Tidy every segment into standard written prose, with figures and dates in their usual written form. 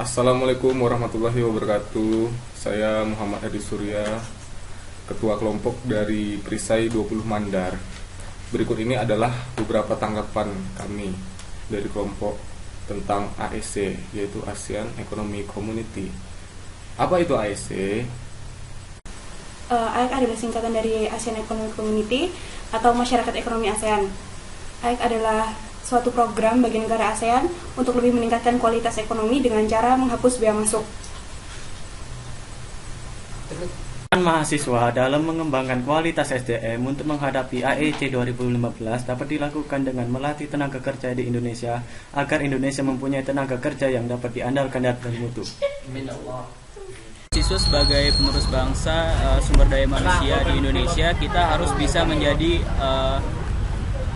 Assalamualaikum warahmatullahi wabarakatuh. Saya Muhammad Adi Surya, Ketua Kelompok dari Perisai 20 Mandar. Berikut ini adalah beberapa tanggapan kami dari kelompok tentang AEC, yaitu ASEAN Economic Community. Apa itu AEC? AEC adalah singkatan dari ASEAN Economic Community atau Masyarakat Ekonomi ASEAN. AEC adalah suatu program bagi negara ASEAN untuk lebih meningkatkan kualitas ekonomi dengan cara menghapus bea masuk. Mahasiswa dalam mengembangkan kualitas SDM untuk menghadapi AEC 2015 dapat dilakukan dengan melatih tenaga kerja di Indonesia agar Indonesia mempunyai tenaga kerja yang dapat diandalkan dan bermutu. Siswa sebagai penerus bangsa, sumber daya manusia di Indonesia, kita harus bisa menjadi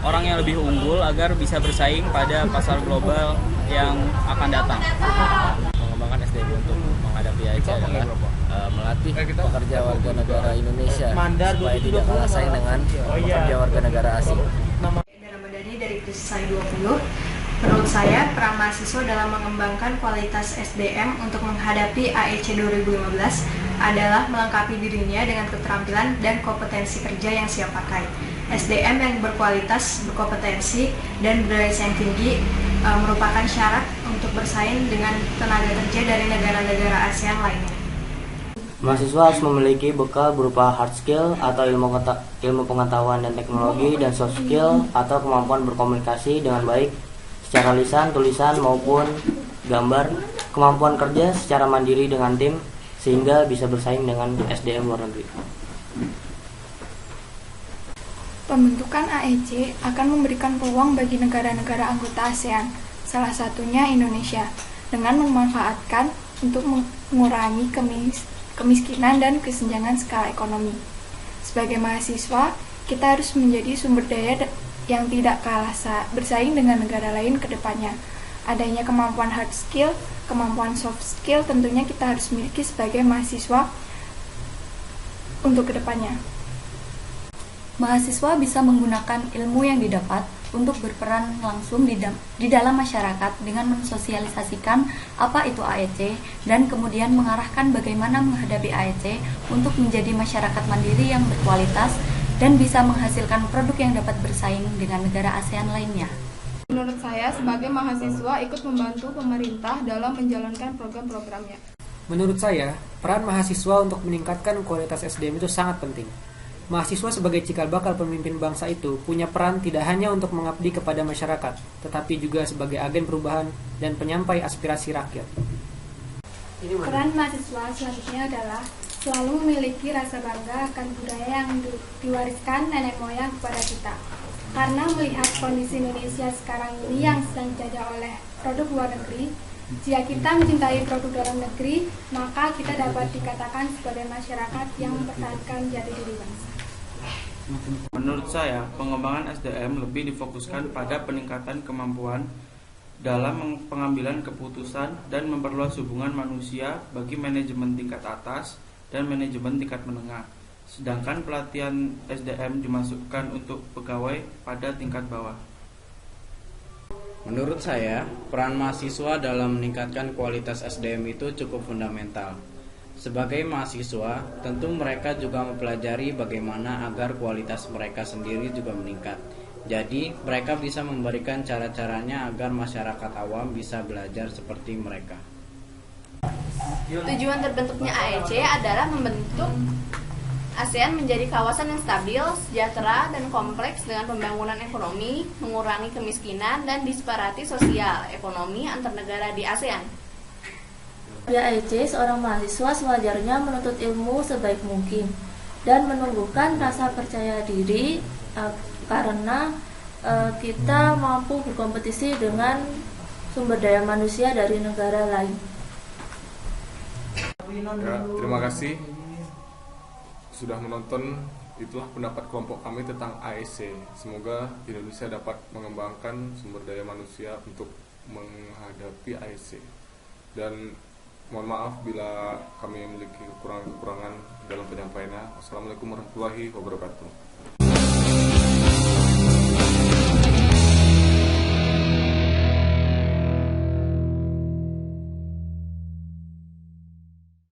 orang yang lebih unggul agar bisa bersaing pada pasar global yang akan datang. Mengembangkan SDM untuk menghadapi AEC adalah melatih pekerja warga negara Indonesia supaya tidak kalah saing dengan pekerja warga negara asing. Dalam Madani dari Perisai 20, menurut saya peran mahasiswa dalam mengembangkan kualitas SDM untuk menghadapi AEC 2015 adalah melengkapi dirinya dengan keterampilan dan kompetensi kerja yang siap pakai. SDM yang berkualitas, berkompetensi, dan berdaya saing tinggi merupakan syarat untuk bersaing dengan tenaga kerja dari negara-negara ASEAN lainnya. Mahasiswa harus memiliki bekal berupa hard skill atau ilmu pengetahuan dan teknologi, dan soft skill atau kemampuan berkomunikasi dengan baik secara lisan, tulisan maupun gambar, kemampuan kerja secara mandiri dengan tim sehingga bisa bersaing dengan SDM luar negeri. Pembentukan AEC akan memberikan peluang bagi negara-negara anggota ASEAN, salah satunya Indonesia, dengan memanfaatkan untuk mengurangi kemiskinan dan kesenjangan skala ekonomi. Sebagai mahasiswa, kita harus menjadi sumber daya yang tidak kalah bersaing dengan negara lain ke depannya. Adanya kemampuan hard skill, kemampuan soft skill tentunya kita harus miliki sebagai mahasiswa untuk ke depannya. Mahasiswa bisa menggunakan ilmu yang didapat untuk berperan langsung di dalam masyarakat dengan mensosialisasikan apa itu AEC dan kemudian mengarahkan bagaimana menghadapi AEC untuk menjadi masyarakat mandiri yang berkualitas dan bisa menghasilkan produk yang dapat bersaing dengan negara ASEAN lainnya. Menurut saya, sebagai mahasiswa ikut membantu pemerintah dalam menjalankan program-programnya. Menurut saya, peran mahasiswa untuk meningkatkan kualitas SDM itu sangat penting. Mahasiswa sebagai cikal bakal pemimpin bangsa itu punya peran tidak hanya untuk mengabdi kepada masyarakat, tetapi juga sebagai agen perubahan dan penyampai aspirasi rakyat. Peran mahasiswa selanjutnya adalah selalu memiliki rasa bangga akan budaya yang diwariskan nenek moyang kepada kita. Karena melihat kondisi Indonesia sekarang ini yang sedang dijajah oleh produk luar negeri, jika kita mencintai produk dalam negeri, maka kita dapat dikatakan sebagai masyarakat yang mempertahankan jati diri bangsa. Menurut saya, pengembangan SDM lebih difokuskan pada peningkatan kemampuan dalam pengambilan keputusan dan memperluas hubungan manusia bagi manajemen tingkat atas dan manajemen tingkat menengah. Sedangkan pelatihan SDM dimasukkan untuk pegawai pada tingkat bawah. Menurut saya, peran mahasiswa dalam meningkatkan kualitas SDM itu cukup fundamental. Sebagai mahasiswa, tentu mereka juga mempelajari bagaimana agar kualitas mereka sendiri juga meningkat. Jadi, mereka bisa memberikan cara-caranya agar masyarakat awam bisa belajar seperti mereka. Tujuan terbentuknya AEC adalah membentuk ASEAN menjadi kawasan yang stabil, sejahtera, dan kompleks dengan pembangunan ekonomi, mengurangi kemiskinan dan disparati sosial ekonomi antar negara di ASEAN. Di AEC, seorang mahasiswa sewajarnya menuntut ilmu sebaik mungkin dan menumbuhkan rasa percaya diri karena kita mampu berkompetisi dengan sumber daya manusia dari negara lain. Ya, terima kasih sudah menonton. Itulah pendapat kelompok kami tentang AEC. Semoga Indonesia dapat mengembangkan sumber daya manusia untuk menghadapi AEC. Dan mohon maaf bila kami memiliki kekurangan-kekurangan dalam penyampaiannya. Wassalamualaikum warahmatullahi wabarakatuh.